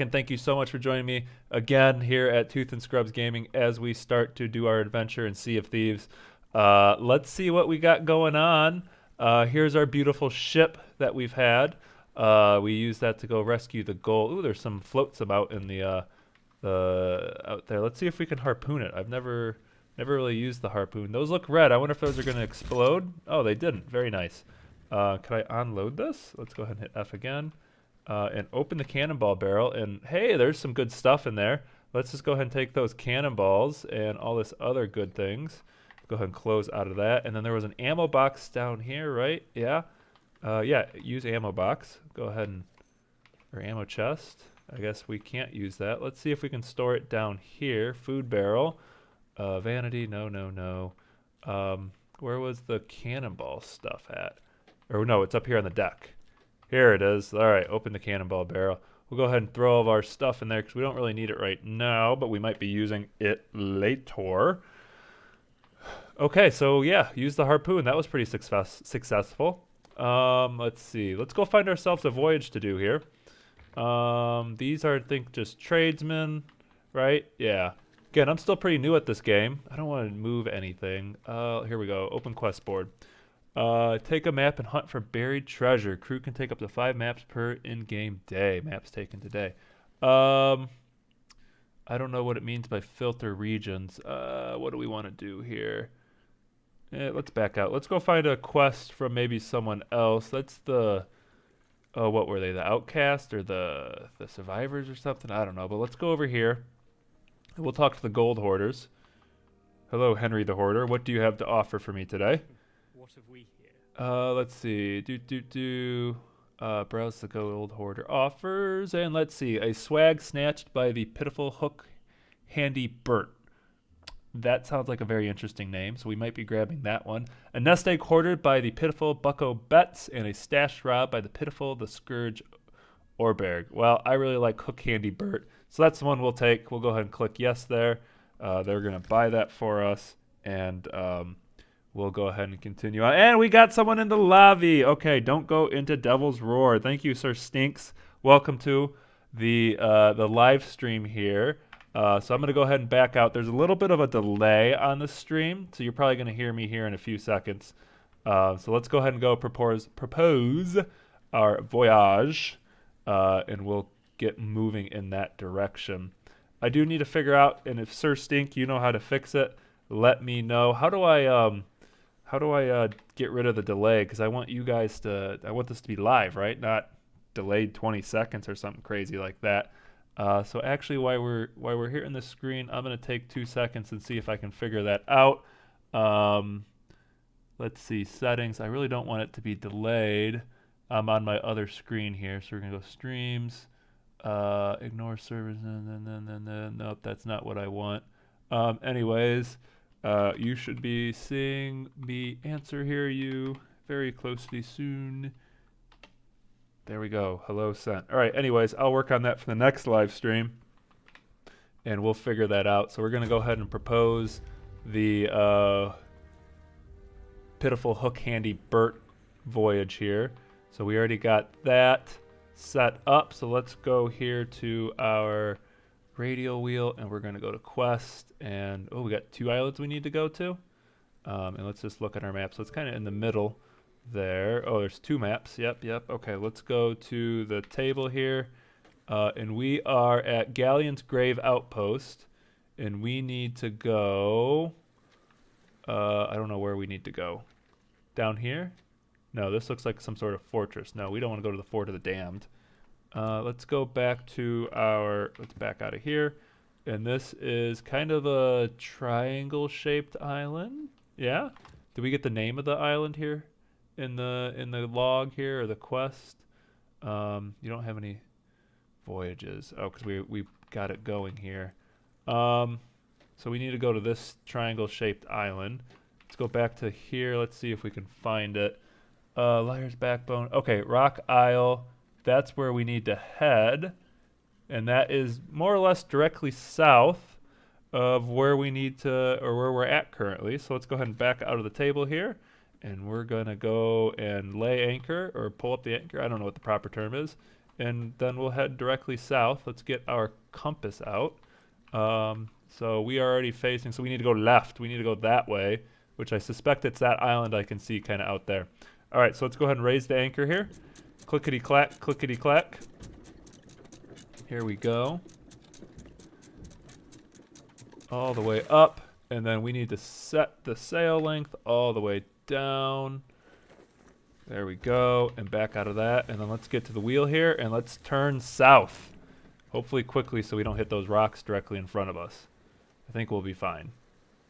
And thank you so much for joining me again here at Tooth and Scrubs Gaming as we start to do our adventure in Sea of Thieves. Let's see what we got going on. Here's our beautiful ship that we've had. We use that to go rescue the gold. Ooh, there's some floats about in the out there. Let's see if we can harpoon it. I've never really used the harpoon. Those look red. I wonder if those are going to explode. Oh, they didn't. Very nice. Can I unload this? Let's go ahead and hit F again. And open the cannonball barrel, and hey, there's some good stuff in there. Let's just go ahead and take those cannonballs and all this other good things. Go ahead and close out of that. And then there was an ammo box down here, right? Yeah. Yeah, use ammo box. Go ahead and, or ammo chest. I guess we can't use that. Let's see if we can store it down here. Food barrel. Vanity, no. Where was the cannonball stuff at? Or no, it's up here on the deck. Here it is. All right, open the cannonball barrel. We'll go ahead and throw all of our stuff in there because we don't really need it right now, but we might be using it later. Okay, so yeah, use the harpoon. That was pretty successful. Let's see. Let's go find ourselves a voyage to do here. These are, I think, just tradesmen, right? Yeah. Again, I'm still pretty new at this game. I don't want to move anything. Here we go. Open quest board. Take a map and hunt for buried treasure. Crew can take up to 5 maps per in-game day. Maps taken today. I don't know what it means by filter regions. What do we want to do here? Let's back out. Let's go find a quest from maybe someone else. That's the... Oh, what were they? The outcast or the survivors or something? I don't know. But let's go over here. We'll talk to the gold hoarders. Hello, Henry the Hoarder. What do you have to offer for me today? What have we here? Let's see. Browse the gold hoarder offers, and let's see. A swag snatched by the Pitiful Hook Handy Burt. That sounds like a very interesting name, so we might be grabbing that one. A nest egg hoarded by the Pitiful Bucko Betts, and a stash robbed by the Pitiful the Scourge Orberg. Well, I really like Hook Handy Burt, so that's the one we'll take. We'll go ahead and click yes there. They're going to buy that for us, and we'll go ahead and continue on. And we got someone in the lobby. Okay, don't go into Devil's Roar. Thank you, Sir Stinks. Welcome to the live stream here. So I'm going to go ahead and back out. There's a little bit of a delay on the stream, so you're probably going to hear me here in a few seconds. So let's go ahead and go propose our voyage, and we'll get moving in that direction. I do need to figure out, and if Sir Stink, you know how to fix it, let me know. How do I get rid of the delay? Because I want you guys to, I want this to be live, right? Not delayed 20 seconds or something crazy like that. So actually, while we're here in the screen, I'm gonna take 2 seconds and see if I can figure that out. Let's see, settings. I really don't want it to be delayed. I'm on my other screen here, so we're gonna go streams, ignore servers, and nope, that's not what I want. Anyways. You should be seeing me answer you very closely soon. There we go. Hello, sent. All right. Anyways, I'll work on that for the next live stream, and we'll figure that out. So we're going to go ahead and propose the Pitiful Hook Handy Burt voyage here. So we already got that set up. So let's go here to our radial wheel, and we're going to go to quest, and oh, we got 2 islands we need to go to, and let's just look at our map. So it's kind of in the middle there. Oh, there's 2 maps. Yep. Okay, let's go to the table here, and we are at Galleon's Grave Outpost, and we need to go, I don't know where we need to go. Down here? No, this looks like some sort of fortress. No, we don't want to go to the Fort of the Damned. Let's go back to let's back out of here. And this is kind of a triangle-shaped island. Yeah? Did we get the name of the island here in the log here, or the quest? You don't have any voyages. Oh, because we got it going here. So we need to go to this triangle-shaped island. Let's go back to here. Let's see if we can find it. Liar's Backbone. Okay, Rock Isle. That's where we need to head, and that is more or less directly south of where we need to, or where we're at currently. So let's go ahead and back out of the table here, and we're gonna go and lay anchor, or pull up the anchor. I don't know what the proper term is, and then we'll head directly south. Let's get our compass out. So we are already facing, so we need to go left. We need to go that way, which I suspect it's that island I can see kind of out there. All right, so let's go ahead and raise the anchor here. Clickety-clack, clickety-clack. Here we go. All the way up, and then we need to set the sail length all the way down. There we go, and back out of that, and then let's get to the wheel here, and let's turn south. Hopefully quickly so we don't hit those rocks directly in front of us. I think we'll be fine.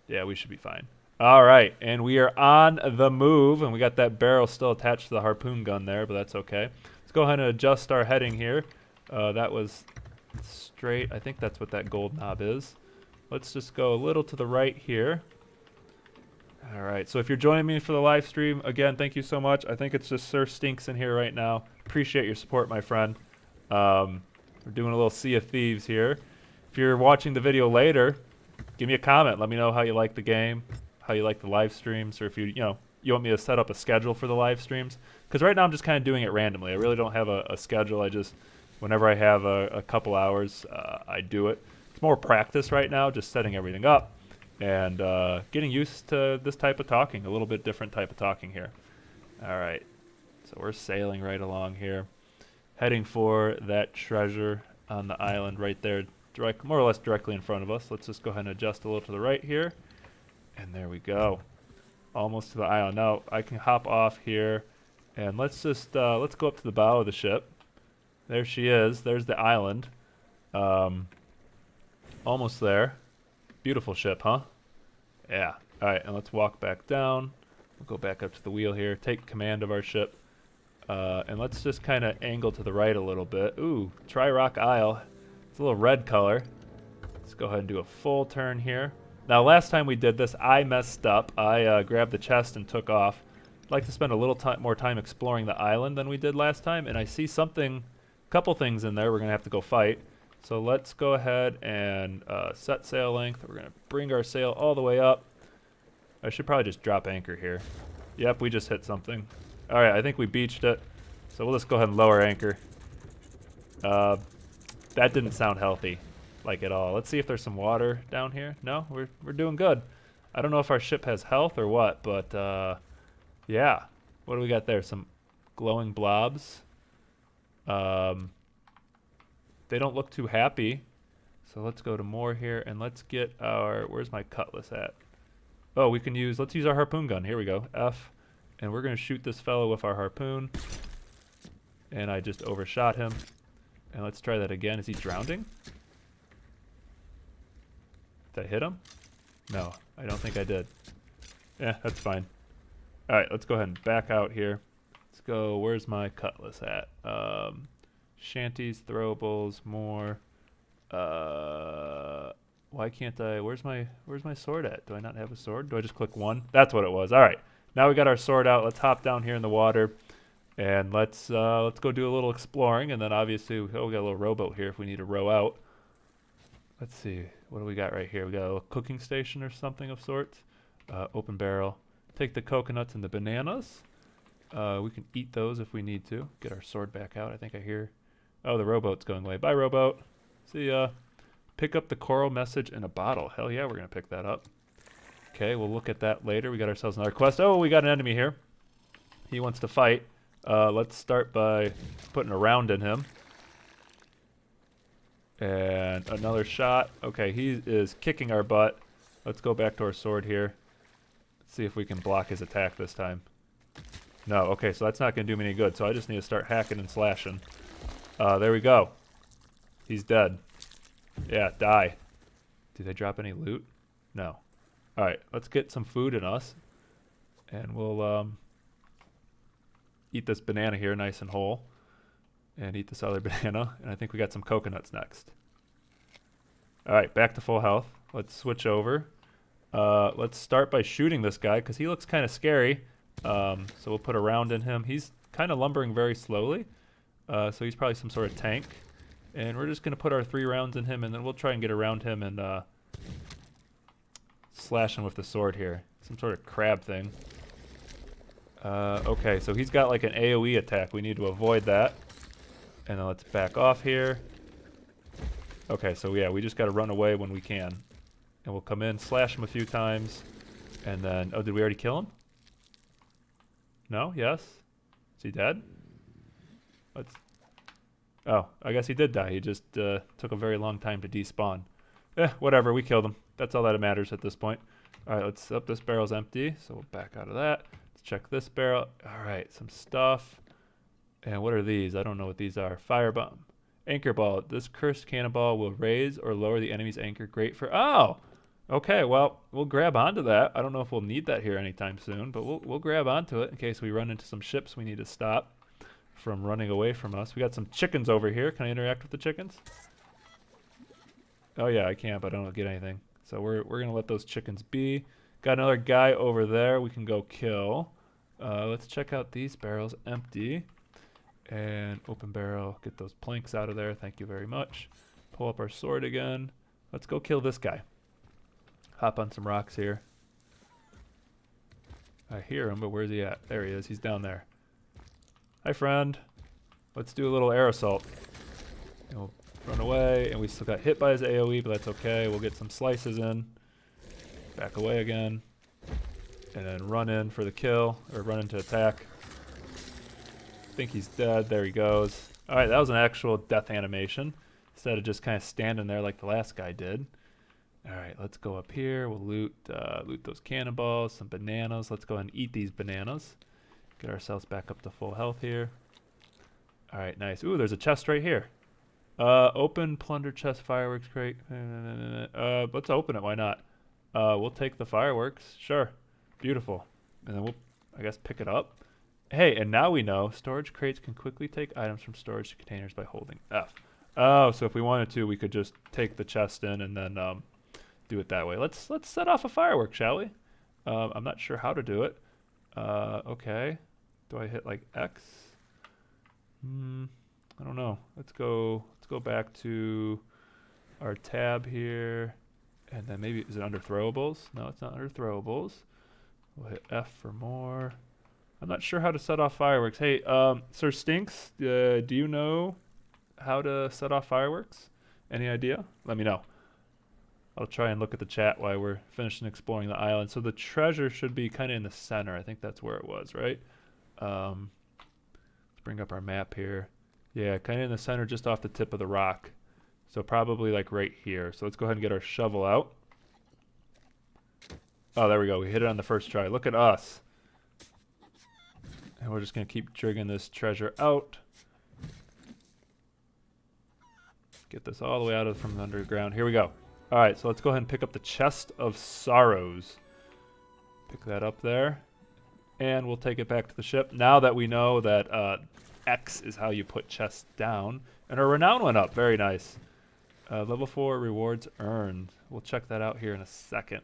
Yeah, we should be fine. All right, and we are on the move, and we got that barrel still attached to the harpoon gun there, but that's okay. Let's go ahead and adjust our heading here. That was straight. I think that's what that gold knob is. Let's just go a little to the right here. All right, so if you're joining me for the live stream, again, thank you so much. I think it's just Sir Stinks in here right now. Appreciate your support, my friend. We're doing a little Sea of Thieves here. If you're watching the video later, give me a comment. Let me know how you like the game, how you like the live streams, or if you want me to set up a schedule for the live streams. Because right now I'm just kind of doing it randomly. I really don't have a schedule. I just, whenever I have a couple hours, I do it. It's more practice right now, just setting everything up and getting used to this type of talking, a little bit different type of talking here. All right, so we're sailing right along here, heading for that treasure on the island right there, more or less directly in front of us. Let's just go ahead and adjust a little to the right here, and there we go, almost to the island. Now I can hop off here, and let's just let's go up to the bow of the ship. There she is. There's the island. Almost there. Beautiful ship, huh? Yeah. All right, and let's walk back down. We'll go back up to the wheel here, take command of our ship, and let's just kind of angle to the right a little bit. Ooh, Tri-Rock Isle. It's a little red color. Let's go ahead and do a full turn here. Now, last time we did this, I messed up. I grabbed the chest and took off. I'd like to spend a little more time exploring the island than we did last time, and I see a couple things in there we're going to have to go fight. So let's go ahead and set sail length. We're going to bring our sail all the way up. I should probably just drop anchor here. Yep, we just hit something. All right, I think we beached it. So we'll just go ahead and lower anchor. That didn't sound healthy, like at all. Let's see if there's some water down here. No, we're doing good. I don't know if our ship has health or what, but yeah. What do we got there? Some glowing blobs. They don't look too happy. So let's go to more here and let's get our, where's my cutlass at? Oh, let's use our harpoon gun. Here we go, F. And we're gonna shoot this fellow with our harpoon. And I just overshot him. And let's try that again. Is he drowning? Did I hit him? No, I don't think I did. Yeah, that's fine. All right, let's go ahead and back out here. Let's go, where's my cutlass at? Shanties, throwables, more. Why can't I? Where's my sword at? Do I not have a sword? Do I just click one? That's what it was. All right. Now we got our sword out. Let's hop down here in the water, and let's go do a little exploring. And then obviously, we got a little rowboat here if we need to row out. Let's see. What do we got right here? We got a little cooking station or something of sorts. Open barrel. Take the coconuts and the bananas. We can eat those if we need to. Get our sword back out. I think I hear. Oh, the rowboat's going away. Bye, rowboat. See ya. Pick up the coral message in a bottle. Hell yeah, we're going to pick that up. Okay, we'll look at that later. We got ourselves another quest. Oh, we got an enemy here. He wants to fight. Let's start by putting a round in him. And another shot. Okay, he is kicking our butt. Let's go back to our sword here. Let's see if we can block his attack this time. No, okay, so that's not going to do me any good. So I just need to start hacking and slashing. There we go. He's dead. Yeah, die. Did they drop any loot? No. Alright, let's get some food in us. And we'll eat this banana here nice and whole. And eat this other banana. And I think we got some coconuts next. Alright, back to full health. Let's switch over. Let's start by shooting this guy because he looks kind of scary. So we'll put a round in him. He's kind of lumbering very slowly. So he's probably some sort of tank. And we're just going to put our 3 rounds in him, and then we'll try and get around him and slash him with the sword here. Some sort of crab thing. Okay, so he's got like an AoE attack. We need to avoid that. And then let's back off here. Okay, so yeah, we just got to run away when we can. And we'll come in, slash him a few times. And then, oh, did we already kill him? No? Yes? Is he dead? Let's... Oh, I guess he did die. He just took a very long time to despawn. Whatever, we killed him. That's all that matters at this point. Alright, let's up. This barrel's empty, so we'll back out of that. Let's check this barrel. Alright, some stuff. And what are these? I don't know what these are. Firebomb. Anchor ball. This cursed cannonball will raise or lower the enemy's anchor. Great for... Oh! Okay, well, we'll grab onto that. I don't know if we'll need that here anytime soon, but we'll grab onto it in case we run into some ships we need to stop from running away from us. We got some chickens over here. Can I interact with the chickens? Oh yeah, I can, but I don't get anything. So we're gonna let those chickens be. Got another guy over there we can go kill. Let's check out these barrels. Empty. And open barrel. Get those planks out of there. Thank you very much. Pull up our sword again. Let's go kill this guy. Hop on some rocks here. I hear him, but where's he at? There he is. He's down there. Hi, friend. Let's do a little air assault. And we'll run away, and we still got hit by his AoE, but that's okay. We'll get some slices in. Back away again. And then run in for the kill, or run in to attack. I think he's dead. There he goes. Alright, that was an actual death animation, instead of just kind of standing there like the last guy did. Alright, let's go up here. We'll loot those cannonballs, some bananas. Let's go ahead and eat these bananas. Get ourselves back up to full health here. Alright, nice. Ooh, there's a chest right here. Open, plunder chest, fireworks crate. Let's open it, why not? We'll take the fireworks. Sure. Beautiful. And then we'll, I guess, pick it up. Hey, and now we know storage crates can quickly take items from storage containers by holding F. Oh, so if we wanted to, we could just take the chest in and then do it that way. Let's set off a firework, shall we? I'm not sure how to do it. Okay. Do I hit like X? I don't know. Let's go back to our tab here, and then maybe is it under throwables? No, it's not under throwables. We'll hit F for more. I'm not sure how to set off fireworks. Hey, Sir Stinks, do you know how to set off fireworks? Any idea? Let me know. I'll try and look at the chat while we're finishing exploring the island. So the treasure should be kind of in the center. I think that's where it was, right? Let's bring up our map here. Yeah, kind of in the center, just off the tip of the rock. So probably like right here. So let's go ahead and get our shovel out. Oh, there we go. We hit it on the first try. Look at us. And we're just going to keep dragging this treasure out. Get this all the way out from the underground. Here we go. All right, so let's go ahead and pick up the Chest of Sorrows. Pick that up there. And we'll take it back to the ship. Now that we know that X is how you put chests down. And our renown went up. Very nice. Level 4 rewards earned. We'll check that out here in a second.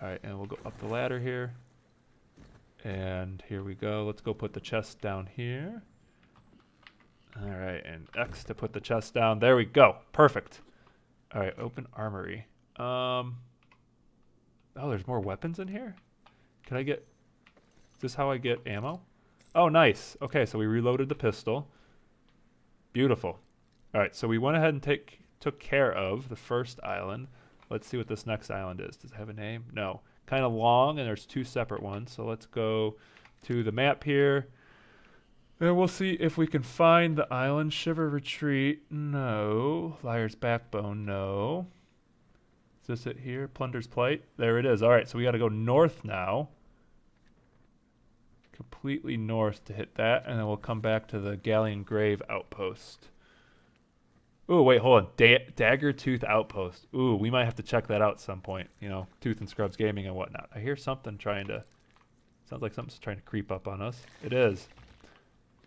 All right, and we'll go up the ladder here. And here we go. Let's go put the chest down here. All right, and X to put the chest down. There we go. Perfect. All right, open armory. Oh, there's more weapons in here? Can I get... Is this how I get ammo? Oh, nice. Okay, so we reloaded the pistol. Beautiful. All right, so we went ahead and took care of the first island. Let's see what this next island is. Does it have a name? No. Kind of long, and there's two separate ones. So let's go to the map here. And we'll see if we can find the island. Shiver Retreat. No. Liar's Backbone. No. Is this it here? Plunder's Plight. There it is. All right, so we got to go north now. Completely north to hit that, and then we'll come back to the Galleon Grave outpost. Ooh, wait, hold on. Dagger Tooth Outpost. Ooh, we might have to check that out at some point. You know, Tooth and Scrubs Gaming and whatnot. I hear something trying to... Sounds like something's trying to creep up on us. It is.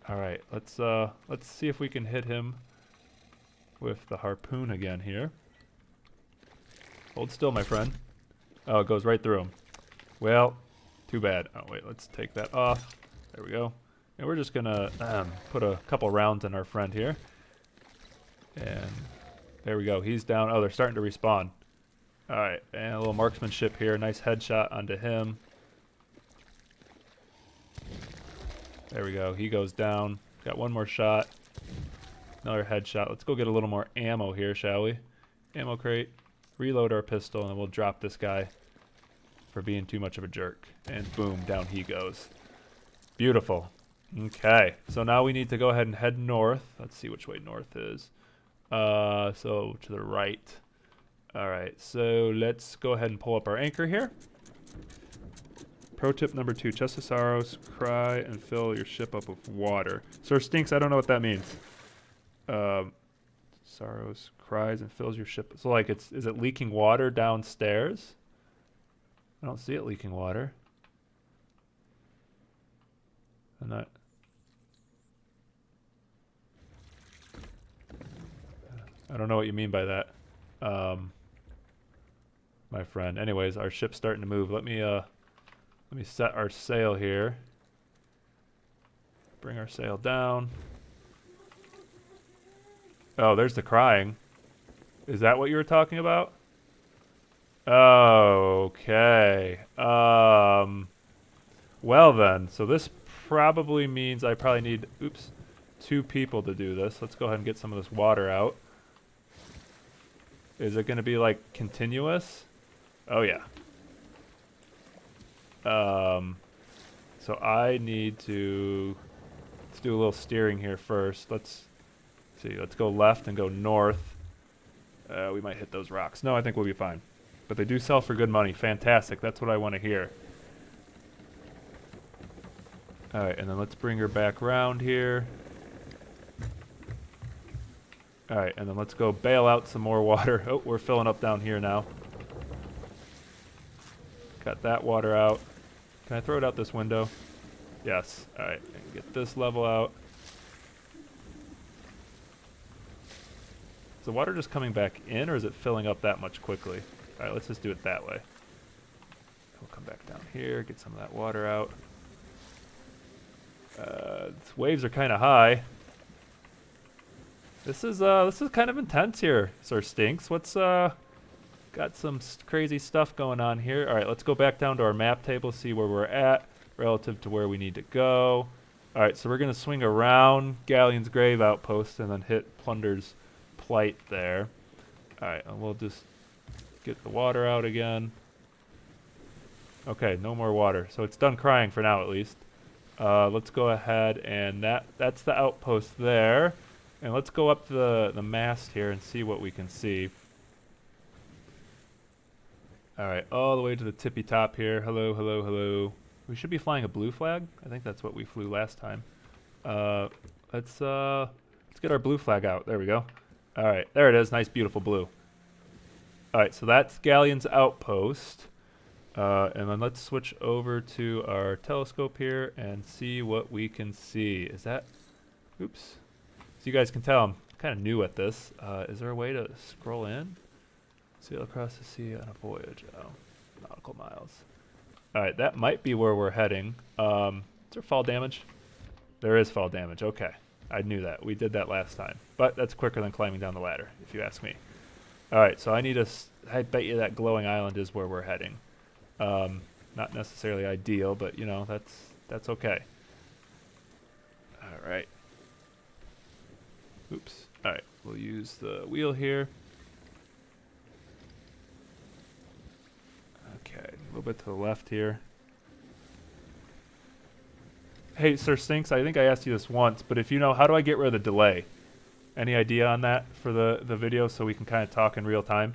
All right, let's see if we can hit him with the harpoon again here. Hold still, my friend. Oh, it goes right through him. Well, too bad. Oh, wait, let's take that off. There we go. And we're just going to put a couple rounds in our friend here. And there we go. He's down. Oh, they're starting to respawn. All right, and a little marksmanship here. Nice headshot onto him. There we go. He goes down. Got one more shot. Another headshot. Let's go get a little more ammo here, shall we? Ammo crate. Reload our pistol, and we'll drop this guy for being too much of a jerk. And boom, down he goes. Beautiful. Okay, so now we need to go ahead and head north. Let's see which way north is. So to the right. All right, so let's go ahead and pull up our anchor here. Pro tip number 2, Chest of Sorrows, cry and fill your ship up with water. Sir Stinks, I don't know what that means. Sorrows, cries and fills your ship. So like is it leaking water downstairs? I don't see it leaking water. I'm not. I don't know what you mean by that, my friend. Anyways, our ship's starting to move. Let me set our sail here. Bring our sail down. Oh, there's the crying. Is that what you were talking about? Okay. Well then, so this probably means I probably need, 2 people to do this. Let's go ahead and get some of this water out. Is it going to be like continuous? Oh yeah. So I need to, let's do a little steering here first. Let's see, let's go left and go north. We might hit those rocks. No, I think we'll be fine. But they do sell for good money. Fantastic. That's what I want to hear. Alright, and then let's bring her back around here. Alright, and then let's go bail out some more water. Oh, we're filling up down here now. Got that water out. Can I throw it out this window? Yes. Alright, get this level out. Is the water just coming back in, or is it filling up that much quickly? Alright, let's just do it that way. We'll come back down here, get some of that water out. These waves are kind of high. This is kind of intense here, Sir Stinks. What's got some crazy stuff going on here. All right, let's go back down to our map table, see where we're at relative to where we need to go. All right, so we're gonna swing around Galleon's Grave Outpost and then hit Plunder's Plight there. All right, and we'll just get the water out again. Okay, no more water, so it's done crying for now at least. Let's go ahead and that's the outpost there. And let's go up to the mast here and see what we can see. Alright, all the way to the tippy top here. Hello, hello, hello. We should be flying a blue flag. I think that's what we flew last time. Let's get our blue flag out. There we go. Alright, there it is. Nice, beautiful blue. Alright, so that's Galleon's Outpost. And then let's switch over to our telescope here and see what we can see. Is that... Oops. So you guys can tell I'm kind of new at this. Is there a way to scroll in? Sail across the sea on a voyage. Oh, nautical miles. Alright, that might be where we're heading. Is there fall damage? There is fall damage. Okay. I knew that. We did that last time. But that's quicker than climbing down the ladder, if you ask me. Alright, so I need to... I bet you that glowing island is where we're heading. Not necessarily ideal, but, you know, that's okay. Alright. Oops. Alright, we'll use the wheel here. Okay, a little bit to the left here. Hey, Sir Stinks, I think I asked you this once, but if you know, how do I get rid of the delay? Any idea on that for the video so we can kind of talk in real time?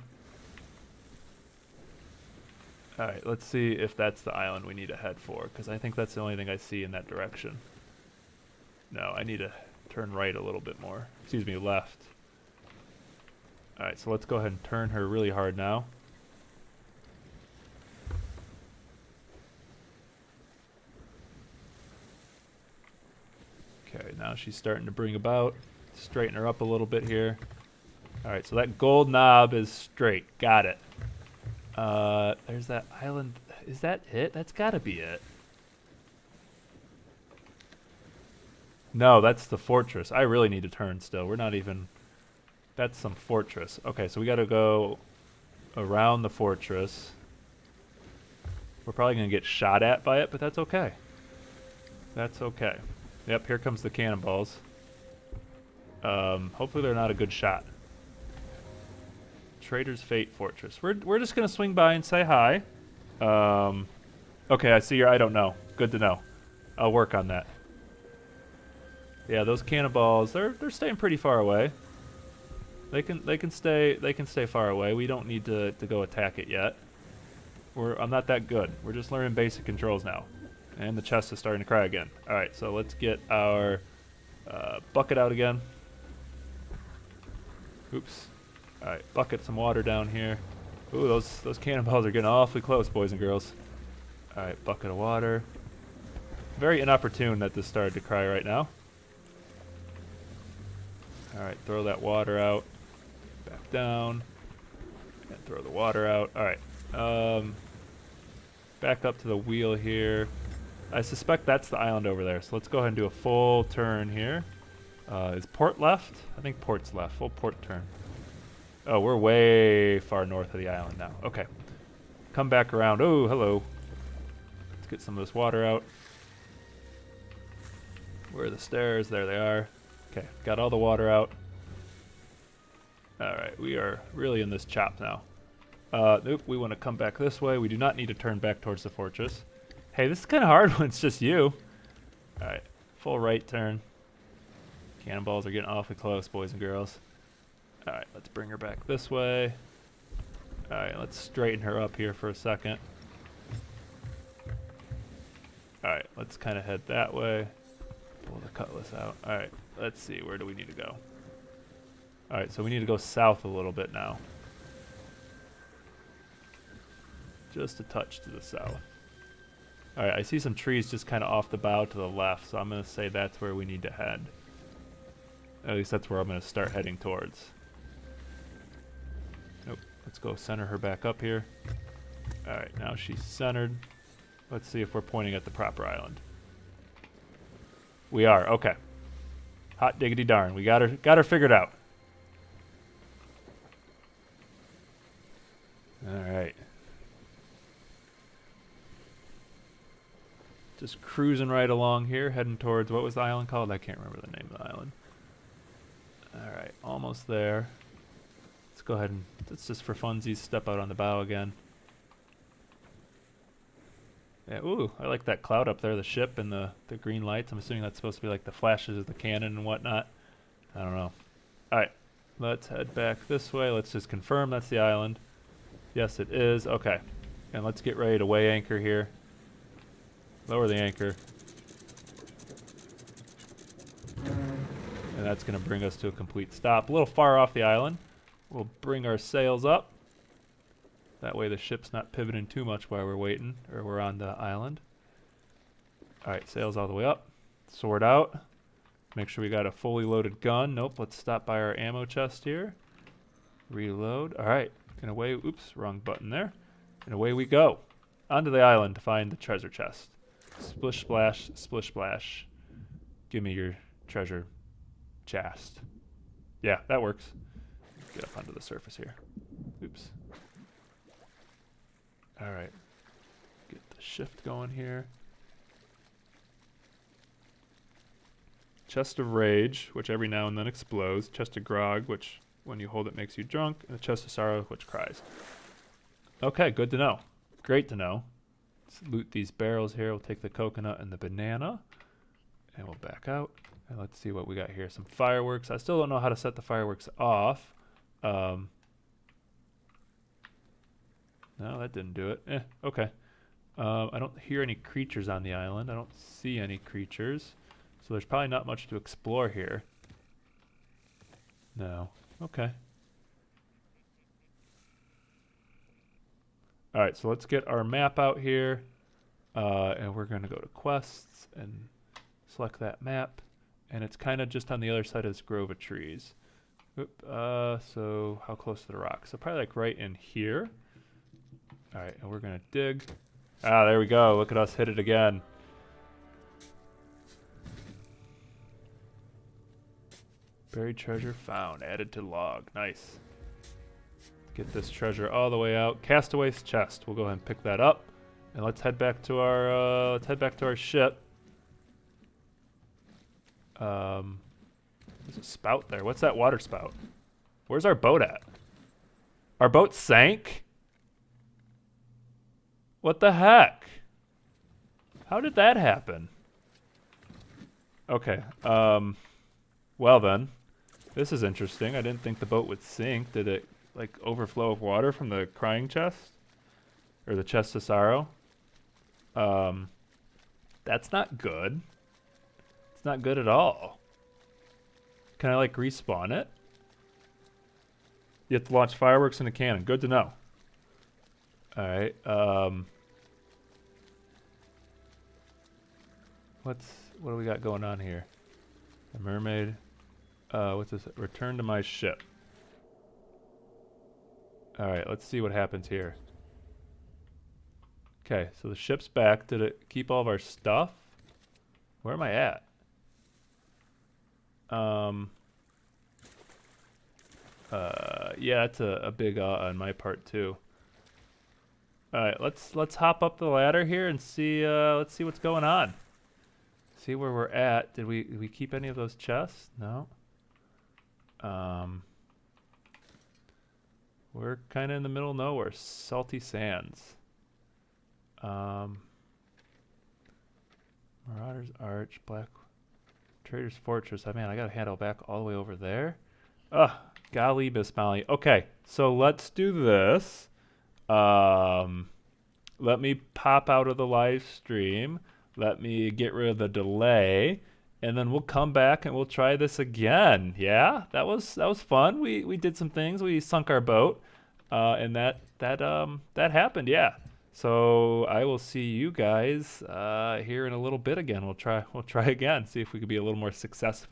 Alright, let's see if that's the island we need to head for, because I think that's the only thing I see in that direction. No, I need to turn right a little bit more. Excuse me, left. Alright, so let's go ahead and turn her really hard now. Okay, now she's starting to bring about. Straighten her up a little bit here. Alright, so that gold knob is straight. Got it. There's that island. Is that it? That's gotta be it. No, that's the fortress. I really need to turn still. We're not even... That's some fortress. Okay, so we gotta go around the fortress. We're probably gonna get shot at by it, but that's okay. That's okay. Yep, here comes the cannonballs. Hopefully they're not a good shot. Trader's Fate Fortress. We're just gonna swing by and say hi. Okay, I see your I don't know. Good to know. I'll work on that. Yeah, those cannonballs, they're staying pretty far away. They can stay far away. We don't need to go attack it yet. I'm not that good. We're just learning basic controls now. And the chest is starting to cry again. Alright, so let's get our bucket out again. Oops. Alright, bucket some water down here. Ooh, those cannonballs are getting awfully close, boys and girls. Alright, bucket of water. Very inopportune that this started to cry right now. Alright, throw that water out. Back down. And throw the water out. Alright. Back up to the wheel here. I suspect that's the island over there, so let's go ahead and do a full turn here. Is port left? I think port's left. Full port turn. Oh, we're way far north of the island now. Okay. Come back around. Oh, hello. Let's get some of this water out. Where are the stairs? There they are. Okay, got all the water out. Alright, we are really in this chop now. Nope, we want to come back this way. We do not need to turn back towards the fortress. Hey, this is kind of hard when it's just you. Alright, full right turn. Cannonballs are getting awfully close, boys and girls. Alright, let's bring her back this way. Alright, let's straighten her up here for a second. Alright, let's kind of head that way. Pull the cutlass out. Alright, let's see, where do we need to go? Alright, so we need to go south a little bit now. Just a touch to the south. Alright, I see some trees just kind of off the bow to the left, so I'm going to say that's where we need to head. At least that's where I'm going to start heading towards. Nope, let's go center her back up here. Alright, now she's centered. Let's see if we're pointing at the proper island. We are, okay. Hot diggity darn, we got her figured out. Alright. Just cruising right along here, heading towards, what was the island called? I can't remember the name of the island. Alright, almost there. Let's go ahead and, let's just for funsies, step out on the bow again. Yeah, ooh, I like that cloud up there, the ship and the green lights. I'm assuming that's supposed to be like the flashes of the cannon and whatnot. I don't know. Alright, let's head back this way. Let's just confirm that's the island. Yes, it is. Okay. And let's get ready to weigh anchor here. Lower the anchor. And that's going to bring us to a complete stop. A little far off the island. We'll bring our sails up. That way the ship's not pivoting too much while we're waiting, or we're on the island. Alright, sails all the way up. Sword out. Make sure we got a fully loaded gun. Nope, let's stop by our ammo chest here. Reload. Alright, and away, oops, wrong button there. And away we go. Onto the island to find the treasure chest. Splish splash, splish splash. Give me your treasure chest. Yeah, that works. Get up onto the surface here. Oops. Alright. Get the shift going here. Chest of Rage, which every now and then explodes. Chest of Grog, which when you hold it makes you drunk. And the Chest of Sorrow, which cries. Okay, good to know. Great to know. Let's loot these barrels here. We'll take the coconut and the banana. And we'll back out. And let's see what we got here. Some fireworks. I still don't know how to set the fireworks off. No, that didn't do it. Okay. I don't hear any creatures on the island. I don't see any creatures. So there's probably not much to explore here. No. Okay. Alright, so let's get our map out here. And we're going to go to quests and select that map. And it's kind of just on the other side of this grove of trees. Oop, so how close to the rock? So probably like right in here. Alright, and we're going to dig. Ah, there we go. Look at us hit it again. Buried treasure found. Added to log. Nice. Get this treasure all the way out. Castaway's chest. We'll go ahead and pick that up. And let's head back to our ship. This a spout there. What's that water spout? Where's our boat at? Our boat sank? What the heck? How did that happen? Okay. Well then. This is interesting. I didn't think the boat would sink. Did it, like, overflow of water from the crying chest? Or the chest of sorrow? That's not good. It's not good at all. Can I, like, respawn it? You have to launch fireworks in a cannon. Good to know. Alright, what do we got going on here? A mermaid. What's this? Return to my ship. Alright, let's see what happens here. Okay, so the ship's back. Did it keep all of our stuff? Where am I at? Yeah, that's a big on my part too. Alright, let's hop up the ladder here and see let's see what's going on. See where we're at. Did we keep any of those chests? No. We're kinda in the middle of nowhere. Salty sands. Marauder's Arch, Black Trader's Fortress. I mean, I gotta handle back all the way over there. Ugh, golly, Miss Molly. Okay, so let's do this. Let me pop out of the live stream. Let me get rid of the delay, and then we'll come back and we'll try this again. Yeah, that was fun. We did some things. We sunk our boat, and that happened. Yeah. So I will see you guys here in a little bit again. We'll try again. See if we can be a little more successful.